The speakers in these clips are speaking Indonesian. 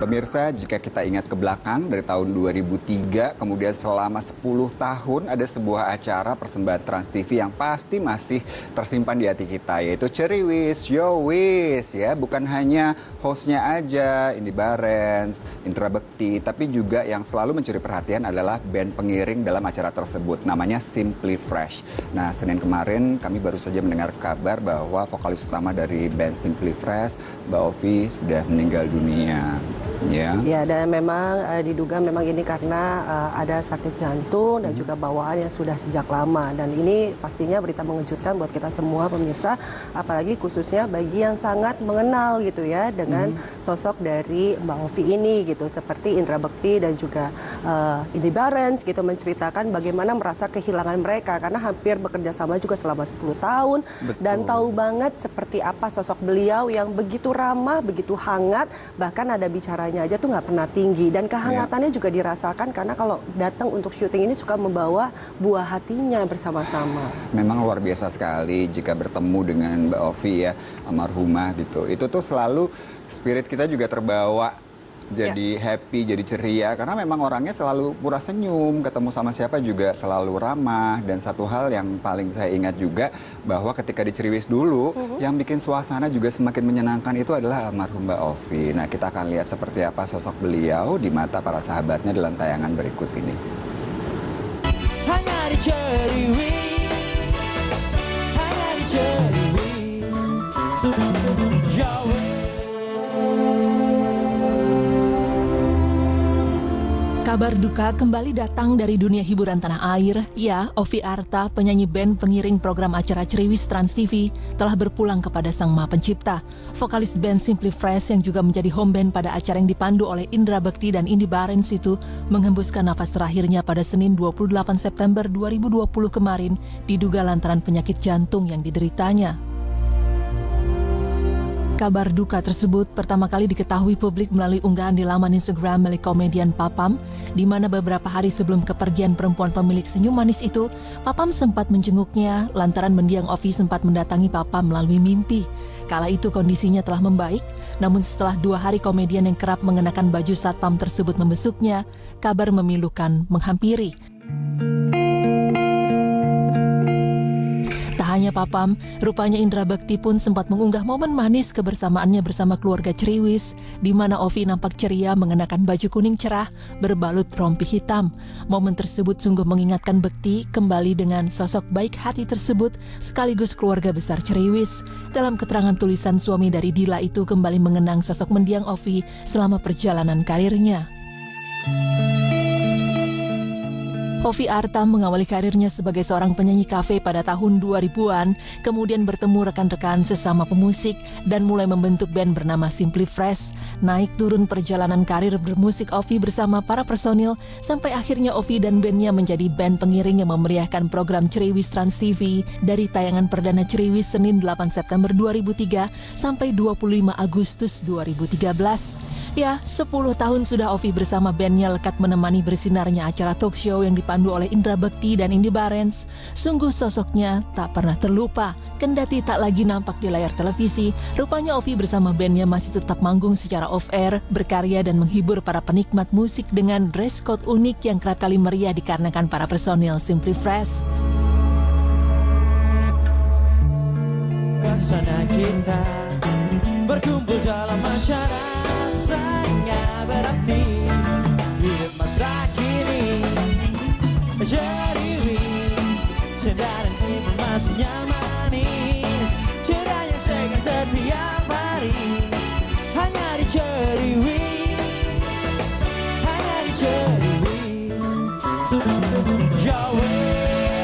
Pemirsa, jika kita ingat ke belakang dari tahun 2003, kemudian selama 10 tahun ada sebuah acara persembahan Trans TV yang pasti masih tersimpan di hati kita, yaitu Ceriwis, Yowis, ya. Bukan hanya hostnya aja, Indy Barens, Indra Bekti, tapi juga yang selalu mencuri perhatian adalah band pengiring dalam acara tersebut, namanya Simply Fresh. Nah, Senin kemarin kami baru saja mendengar kabar bahwa vokalis utama dari band Simply Fresh, Mbak Ovi, sudah meninggal dunia. Ya, dan memang diduga memang ini karena ada sakit jantung dan juga bawaan yang sudah sejak lama. Dan ini pastinya berita mengejutkan buat kita semua pemirsa, apalagi khususnya bagi yang sangat mengenal gitu ya dengan sosok dari Mbak Ovi ini gitu, seperti Indra Bekti dan juga Indy Barens gitu, menceritakan bagaimana merasa kehilangan mereka karena hampir bekerja sama juga selama 10 tahun. Betul. Dan tahu banget seperti apa sosok beliau yang begitu ramah, begitu hangat, bahkan ada bicaranya aja tuh nggak pernah tinggi, dan kehangatannya juga dirasakan karena kalau datang untuk syuting ini suka membawa buah hatinya bersama-sama. Memang luar biasa sekali jika bertemu dengan Mbak Ovi ya, almarhumah gitu. Itu tuh selalu spirit kita juga terbawa jadi happy, jadi ceria, karena memang orangnya selalu pura senyum, ketemu sama siapa juga selalu ramah. Dan satu hal yang paling saya ingat juga, bahwa ketika di Ceriwis dulu, yang bikin suasana juga semakin menyenangkan itu adalah almarhum Mbak Ovi. Nah, kita akan lihat seperti apa sosok beliau di mata para sahabatnya dalam tayangan berikut ini. Hanya di Ceriwis, hanya di Ceriwis, Yowis. Kabar duka kembali datang dari dunia hiburan tanah air. Ya, Ovi Arta, penyanyi band pengiring program acara Ceriwis Trans TV, telah berpulang kepada Sang Maha Pencipta. Vokalis band Simply Fresh yang juga menjadi home band pada acara yang dipandu oleh Indra Bekti dan Indy Barens itu menghembuskan nafas terakhirnya pada Senin 28 September 2020 kemarin, diduga lantaran penyakit jantung yang dideritanya. Kabar duka tersebut pertama kali diketahui publik melalui unggahan di laman Instagram milik komedian Papam, di mana beberapa hari sebelum kepergian perempuan pemilik senyum manis itu, Papam sempat menjenguknya lantaran mendiang Ovi sempat mendatangi Papam melalui mimpi. Kala itu kondisinya telah membaik, namun setelah 2 hari komedian yang kerap mengenakan baju satpam tersebut membesuknya, kabar memilukan menghampiri. Hanya Papam, rupanya Indra Bekti pun sempat mengunggah momen manis kebersamaannya bersama keluarga Ceriwis, di mana Ovi nampak ceria mengenakan baju kuning cerah berbalut rompi hitam. Momen tersebut sungguh mengingatkan Bekti kembali dengan sosok baik hati tersebut sekaligus keluarga besar Ceriwis. Dalam keterangan tulisan suami dari Dila itu kembali mengenang sosok mendiang Ovi selama perjalanan karirnya. Ovi Arta mengawali karirnya sebagai seorang penyanyi kafe pada tahun 2000-an, kemudian bertemu rekan-rekan sesama pemusik dan mulai membentuk band bernama Simply Fresh. Naik turun perjalanan karir bermusik Ovi bersama para personil, sampai akhirnya Ovi dan bandnya menjadi band pengiring yang memeriahkan program Ceriwis Trans TV dari tayangan perdana Ceriwis Senin 8 September 2003 sampai 25 Agustus 2013. Ya, 10 tahun sudah Ovi bersama bandnya lekat menemani bersinarnya acara talk show yang dipandu oleh Indra Bekti dan Indy Barens. Sungguh sosoknya tak pernah terlupa. Kendati tak lagi nampak di layar televisi, rupanya Ovi bersama bandnya masih tetap manggung secara off-air, berkarya dan menghibur para penikmat musik dengan dress code unik yang kerap kali meriah dikarenakan para personil Simply Fresh. Suasana kita berkumpul dalam masyarakat sangat berarti hidup masa kini. Ceriwis, sendaran informasinya manis, ceritanya segar setiap hari. Hanya di Ceriwis, hanya di Ceriwis, Yowis.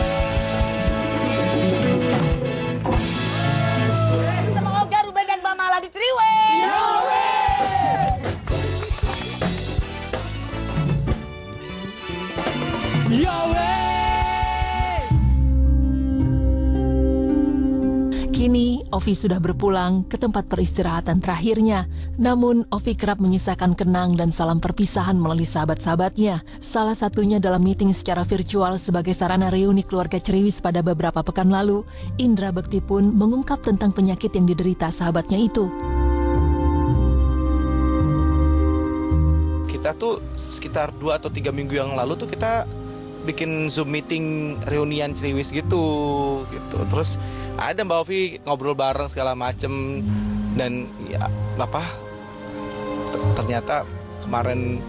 Sama Oga, Ruben dan Mbak Mala di Ceriwis. Kini, Ovi sudah berpulang ke tempat peristirahatan terakhirnya. Namun, Ovi kerap menyisakan kenang dan salam perpisahan melalui sahabat-sahabatnya. Salah satunya dalam meeting secara virtual sebagai sarana reuni keluarga Ceriwis pada beberapa pekan lalu, Indra Bekti pun mengungkap tentang penyakit yang diderita sahabatnya itu. kita tuh sekitar 2 atau 3 minggu yang lalu tuh kita bikin Zoom meeting reunian Ceriwis gitu. Terus ada Mbak Ovi ngobrol bareng segala macem, dan ya ternyata kemarin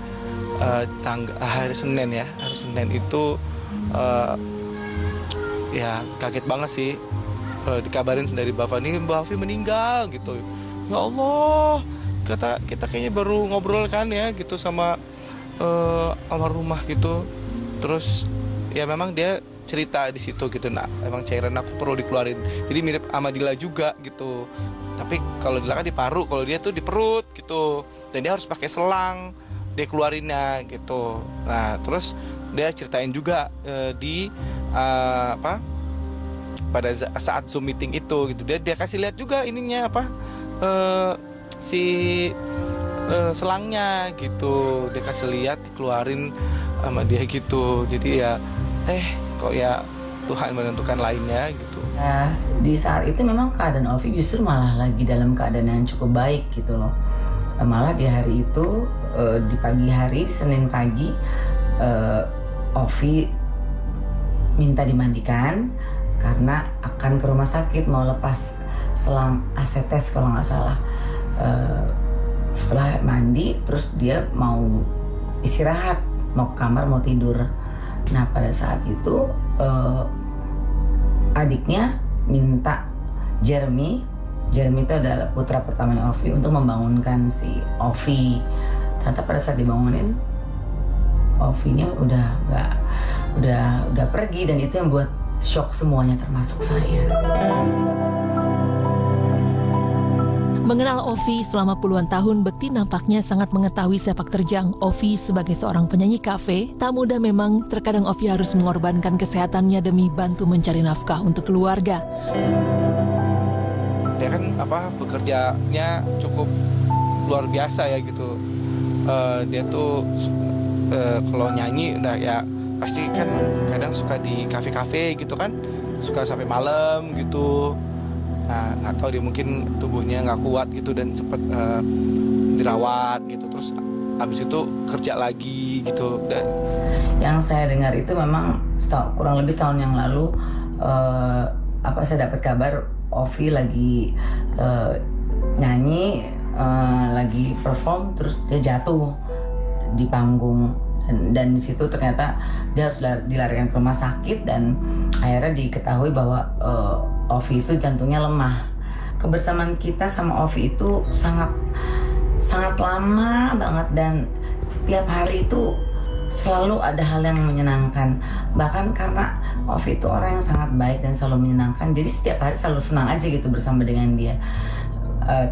hari Senin itu ya kaget banget sih, dikabarin dari Mbak Fani, Mbak Ovi meninggal gitu. Ya Allah, kita kayaknya baru ngobrol kan ya gitu sama almarhumah gitu. Terus ya memang dia cerita di situ gitu, nah emang cairan aku perlu dikeluarin, jadi mirip sama Dila juga gitu. Tapi kalau Dila kan di paru, kalau dia tuh di perut gitu, dan dia harus pakai selang dia keluarinnya gitu. Nah terus dia ceritain juga pada saat Zoom meeting itu gitu, dia kasih lihat juga ininya selangnya gitu, dia kasih lihat dikeluarin sama dia gitu. Jadi ya kok ya Tuhan menentukan lainnya gitu. Nah, di saat itu memang keadaan Ovi justru malah lagi dalam keadaan yang cukup baik gitu loh. Malah di hari itu, di pagi hari, di Senin pagi, Ovi minta dimandikan karena akan ke rumah sakit mau lepas selang asetes kalau nggak salah. Setelah mandi, terus dia mau istirahat, mau ke kamar, mau tidur. Nah pada saat itu adiknya minta Jeremy itu adalah putra pertamanya Ovi, untuk membangunkan si Ovi. Ternyata pada saat dibangunin, Ovinya udah pergi, dan itu yang buat shock semuanya termasuk saya. Mengenal Ovi selama puluhan tahun, Bekti nampaknya sangat mengetahui sepak terjang Ovi sebagai seorang penyanyi kafe. Tak mudah memang, terkadang Ovi harus mengorbankan kesehatannya demi bantu mencari nafkah untuk keluarga. Dia kan bekerjanya cukup luar biasa ya gitu. Dia tuh kalau nyanyi udah ya pasti kan kadang suka di kafe-kafe gitu kan, suka sampai malam gitu. Nah, nggak tahu dia mungkin tubuhnya nggak kuat gitu dan cepet dirawat gitu, terus habis itu kerja lagi gitu. Dan yang saya dengar itu memang kurang lebih setahun yang lalu, saya dapat kabar Ovi lagi nyanyi, lagi perform, terus dia jatuh di panggung, dan di situ ternyata dia harus dilarikan ke rumah sakit, dan akhirnya diketahui bahwa Ovi itu jantungnya lemah. Kebersamaan kita sama Ovi itu sangat lama banget, dan setiap hari itu selalu ada hal yang menyenangkan. Bahkan karena Ovi itu orang yang sangat baik dan selalu menyenangkan, jadi setiap hari selalu senang aja gitu bersama dengan dia.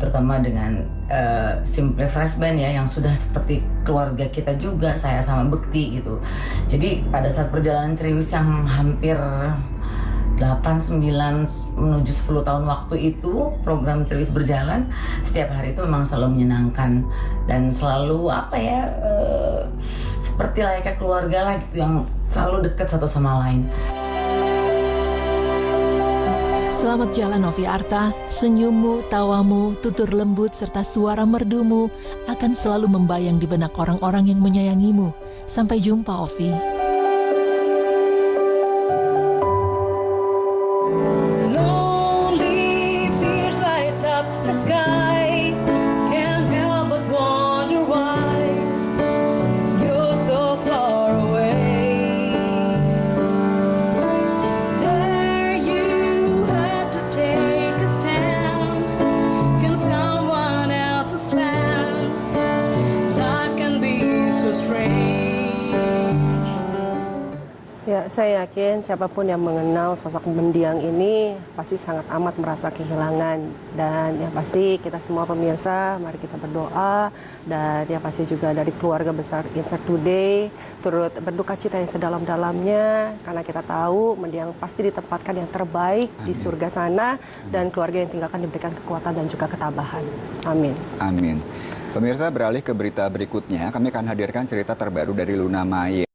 Terutama dengan Simply Fresh Band ya, yang sudah seperti keluarga kita juga, saya sama Bekti gitu. Jadi pada saat perjalanan Ceriwis yang hampir 8, 9, menuju 10 tahun waktu itu program Ceriwis berjalan, setiap hari itu memang selalu menyenangkan dan selalu seperti layaknya keluarga lah gitu, yang selalu dekat satu sama lain. Selamat jalan Ovi Arta, senyummu, tawamu, tutur lembut, serta suara merdumu akan selalu membayang di benak orang-orang yang menyayangimu. Sampai jumpa Ovi. Ya, saya yakin siapapun yang mengenal sosok mendiang ini pasti sangat amat merasa kehilangan. Dan yang pasti kita semua pemirsa, mari kita berdoa. Dan yang pasti juga dari keluarga besar Insert Today, turut berduka cita yang sedalam-dalamnya. Karena kita tahu mendiang pasti ditempatkan yang terbaik di surga sana. Dan keluarga yang tinggalkan diberikan kekuatan dan juga ketabahan. Amin. Amin. Pemirsa, beralih ke berita berikutnya, kami akan hadirkan cerita terbaru dari Luna Maya.